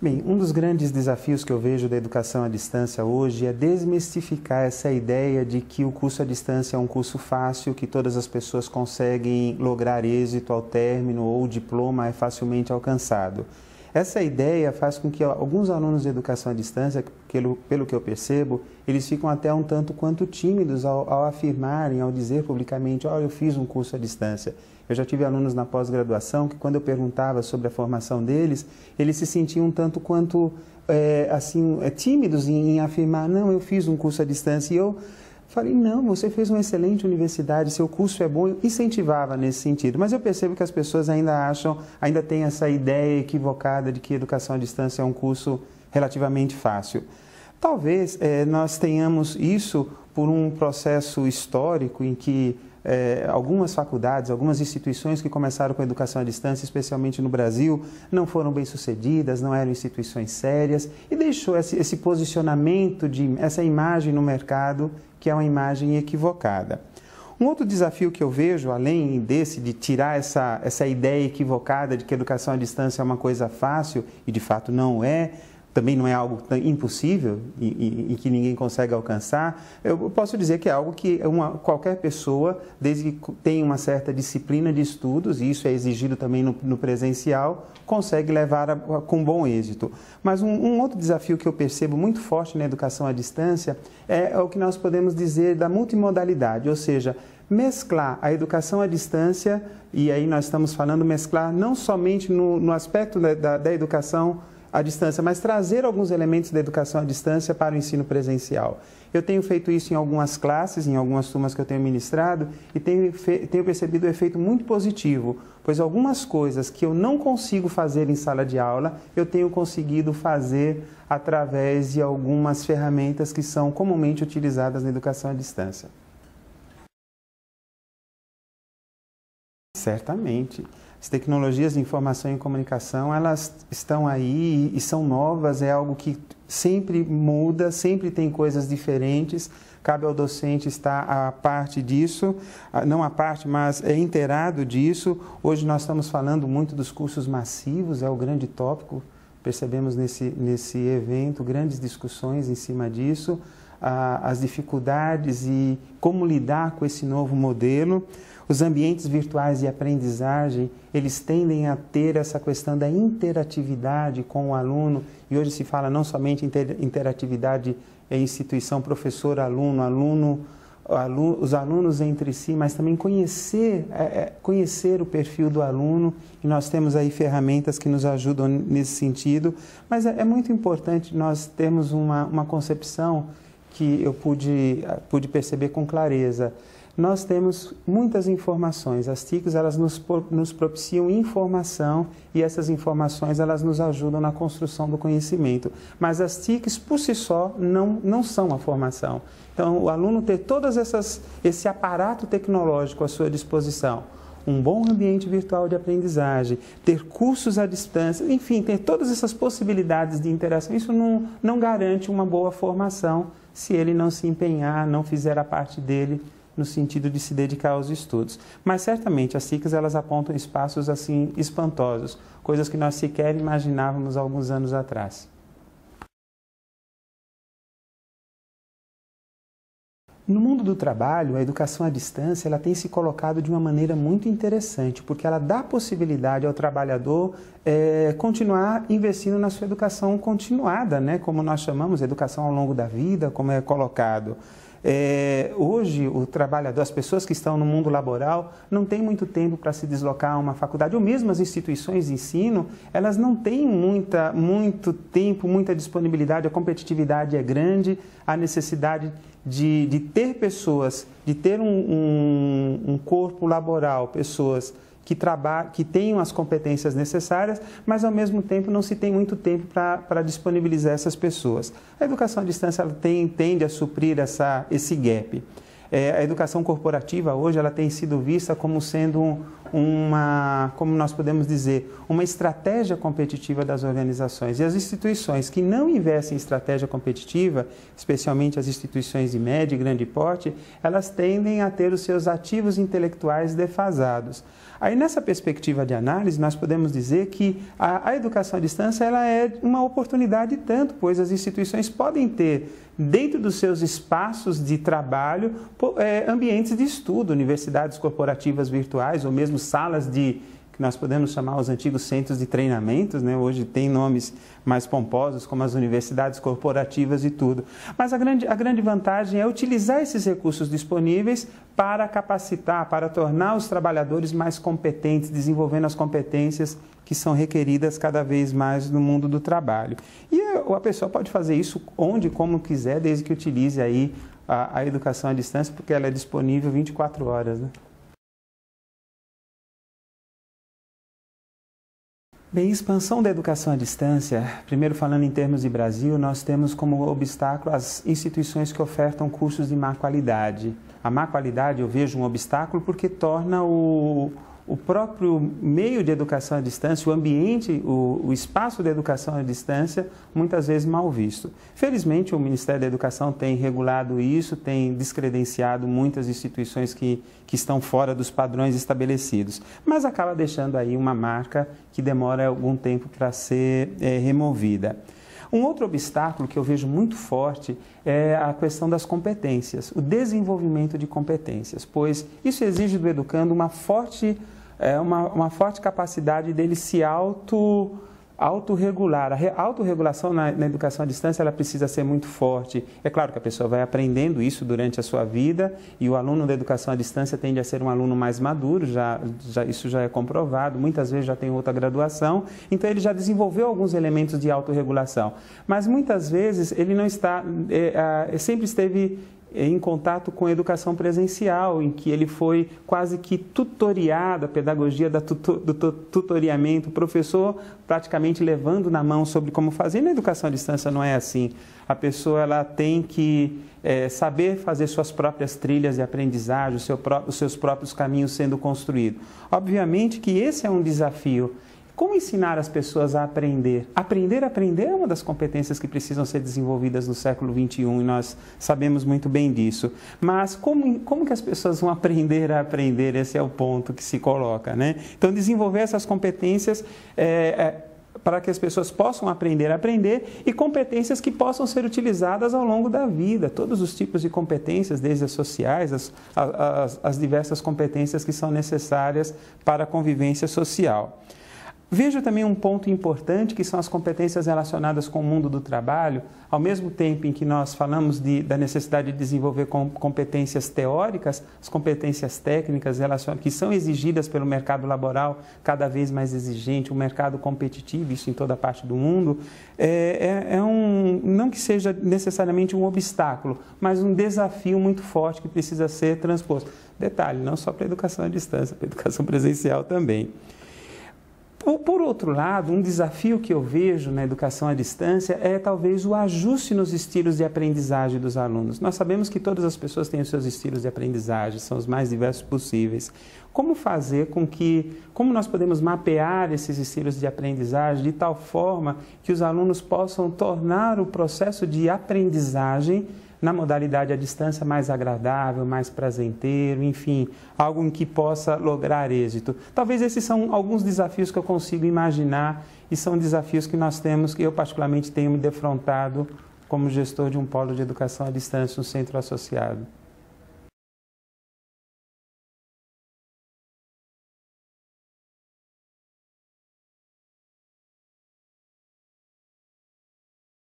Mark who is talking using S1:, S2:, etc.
S1: Bem, um dos grandes desafios que eu vejo da educação à distância hoje é desmistificar essa ideia de que o curso à distância é um curso fácil, que todas as pessoas conseguem lograr êxito ao término ou o diploma é facilmente alcançado. Essa ideia faz com que alguns alunos de educação à distância, pelo que eu percebo, eles ficam até um tanto quanto tímidos ao afirmarem, ao dizer publicamente, olha, eu fiz um curso à distância. Eu já tive alunos na pós-graduação que, quando eu perguntava sobre a formação deles, eles se sentiam um tanto quanto tímidos em afirmar, não, eu fiz um curso à distância. E eu falei, não, você fez uma excelente universidade, seu curso é bom, eu incentivava nesse sentido. Mas eu percebo que as pessoas ainda têm essa ideia equivocada de que educação à distância é um curso relativamente fácil. Talvez nós tenhamos isso por um processo histórico em que algumas faculdades, algumas instituições que começaram com a educação à distância, especialmente no Brasil, não foram bem sucedidas, não eram instituições sérias e deixou esse posicionamento, essa imagem no mercado que é uma imagem equivocada. Um outro desafio que eu vejo, além desse, de tirar essa ideia equivocada de que a educação à distância é uma coisa fácil, e de fato não é, também não é algo impossível e que ninguém consegue alcançar, eu posso dizer que é algo que qualquer pessoa, desde que tenha uma certa disciplina de estudos, e isso é exigido também no presencial, consegue levar com bom êxito. Mas um outro desafio que eu percebo muito forte na educação à distância é o que nós podemos dizer da multimodalidade, ou seja, mesclar a educação à distância, e aí nós estamos falando mesclar não somente no aspecto da educação à distância, mas trazer alguns elementos da educação à distância para o ensino presencial. Eu tenho feito isso em algumas classes, em algumas turmas que eu tenho ministrado, e tenho percebido um efeito muito positivo, pois algumas coisas que eu não consigo fazer em sala de aula, eu tenho conseguido fazer através de algumas ferramentas que são comumente utilizadas na educação à distância. Certamente. As tecnologias de informação e comunicação, elas estão aí e são novas, é algo que sempre muda, sempre tem coisas diferentes, cabe ao docente estar à parte disso, não à parte, mas inteirado disso. Hoje nós estamos falando muito dos cursos massivos, é o grande tópico, percebemos nesse evento, grandes discussões em cima disso, as dificuldades e como lidar com esse novo modelo. Os ambientes virtuais de aprendizagem, eles tendem a ter essa questão da interatividade com o aluno, e hoje se fala não somente interatividade em instituição professor-aluno, os alunos entre si, mas também conhecer o perfil do aluno, e nós temos aí ferramentas que nos ajudam nesse sentido, mas é muito importante nós termos uma concepção que eu pude perceber com clareza. Nós temos muitas informações, as TICs elas nos propiciam informação e essas informações elas nos ajudam na construção do conhecimento, mas as TICs por si só não são a formação. Então o aluno ter esse aparato tecnológico à sua disposição, um bom ambiente virtual de aprendizagem, ter cursos à distância, enfim, ter todas essas possibilidades de interação, isso não garante uma boa formação se ele não se empenhar, não fizer a parte dele no sentido de se dedicar aos estudos. Mas certamente as TICs elas apontam espaços assim espantosos, coisas que nós sequer imaginávamos há alguns anos atrás. No mundo do trabalho, a educação à distância ela tem se colocado de uma maneira muito interessante, porque ela dá possibilidade ao trabalhador continuar investindo na sua educação continuada, né? Como nós chamamos, educação ao longo da vida, como é colocado. Hoje, o trabalhador, as pessoas que estão no mundo laboral, não têm muito tempo para se deslocar a uma faculdade, ou mesmo as instituições de ensino, elas não têm muito tempo, muita disponibilidade, a competitividade é grande, a necessidade de ter pessoas, de ter um corpo laboral, pessoas que tenham as competências necessárias, mas ao mesmo tempo não se tem muito tempo para disponibilizar essas pessoas. A educação à distância ela tende a suprir esse gap. A educação corporativa hoje ela tem sido vista como sendo como nós podemos dizer, uma estratégia competitiva das organizações. E as instituições que não investem em estratégia competitiva, especialmente as instituições de médio e grande porte, elas tendem a ter os seus ativos intelectuais defasados. Aí, nessa perspectiva de análise, nós podemos dizer que a educação à distância ela é uma oportunidade tanto, pois as instituições podem ter, dentro dos seus espaços de trabalho, ambientes de estudo, universidades corporativas virtuais ou mesmo salas que nós podemos chamar os antigos centros de treinamentos, né? Hoje tem nomes mais pomposos, como as universidades corporativas e tudo. Mas a grande vantagem é utilizar esses recursos disponíveis para capacitar, para tornar os trabalhadores mais competentes, desenvolvendo as competências que são requeridas cada vez mais no mundo do trabalho. E a pessoa pode fazer isso onde, como quiser, desde que utilize aí a educação à distância, porque ela é disponível 24 horas, né? Bem, expansão da educação à distância, primeiro falando em termos de Brasil, nós temos como obstáculo as instituições que ofertam cursos de má qualidade. A má qualidade eu vejo um obstáculo porque torna o próprio meio de educação à distância, o ambiente, o espaço de educação à distância, muitas vezes mal visto. Felizmente, o Ministério da Educação tem regulado isso, tem descredenciado muitas instituições que estão fora dos padrões estabelecidos, mas acaba deixando aí uma marca que demora algum tempo para ser removida. Um outro obstáculo que eu vejo muito forte é a questão das competências, o desenvolvimento de competências, pois isso exige do educando uma forte capacidade dele se autorregular. A autorregulação na educação à distância ela precisa ser muito forte. É claro que a pessoa vai aprendendo isso durante a sua vida e o aluno da educação à distância tende a ser um aluno mais maduro, isso já é comprovado, muitas vezes já tem outra graduação, então ele já desenvolveu alguns elementos de autorregulação. Mas muitas vezes ele não está, sempre esteve em contato com a educação presencial, em que ele foi quase que tutoriado, a pedagogia do tutoriamento, o professor praticamente levando na mão sobre como fazer. Na educação à distância não é assim. A pessoa ela tem que saber fazer suas próprias trilhas de aprendizagem, os seus próprios caminhos sendo construídos. Obviamente que esse é um desafio. Como ensinar as pessoas a aprender? Aprender é uma das competências que precisam ser desenvolvidas no século XXI e nós sabemos muito bem disso. Mas como que as pessoas vão aprender a aprender? Esse é o ponto que se coloca, né? Então, desenvolver essas competências para que as pessoas possam aprender a aprender e competências que possam ser utilizadas ao longo da vida. Todos os tipos de competências, desde as sociais, as diversas competências que são necessárias para a convivência social. Vejo também um ponto importante que são as competências relacionadas com o mundo do trabalho. Ao mesmo tempo em que nós falamos da necessidade de desenvolver competências teóricas, as competências técnicas que são exigidas pelo mercado laboral cada vez mais exigente, um mercado competitivo, isso em toda parte do mundo, não que seja necessariamente um obstáculo, mas um desafio muito forte que precisa ser transposto. Detalhe, não só para a educação à distância, para a educação presencial também. Por outro lado, um desafio que eu vejo na educação à distância é talvez o ajuste nos estilos de aprendizagem dos alunos. Nós sabemos que todas as pessoas têm os seus estilos de aprendizagem, são os mais diversos possíveis. Como nós podemos mapear esses estilos de aprendizagem de tal forma que os alunos possam tornar o processo de aprendizagem na modalidade à distância mais agradável, mais prazenteiro, enfim, algo em que possa lograr êxito. Talvez esses são alguns desafios que eu consigo imaginar e são desafios que nós temos, que eu particularmente tenho me defrontado como gestor de um polo de educação à distância no centro associado.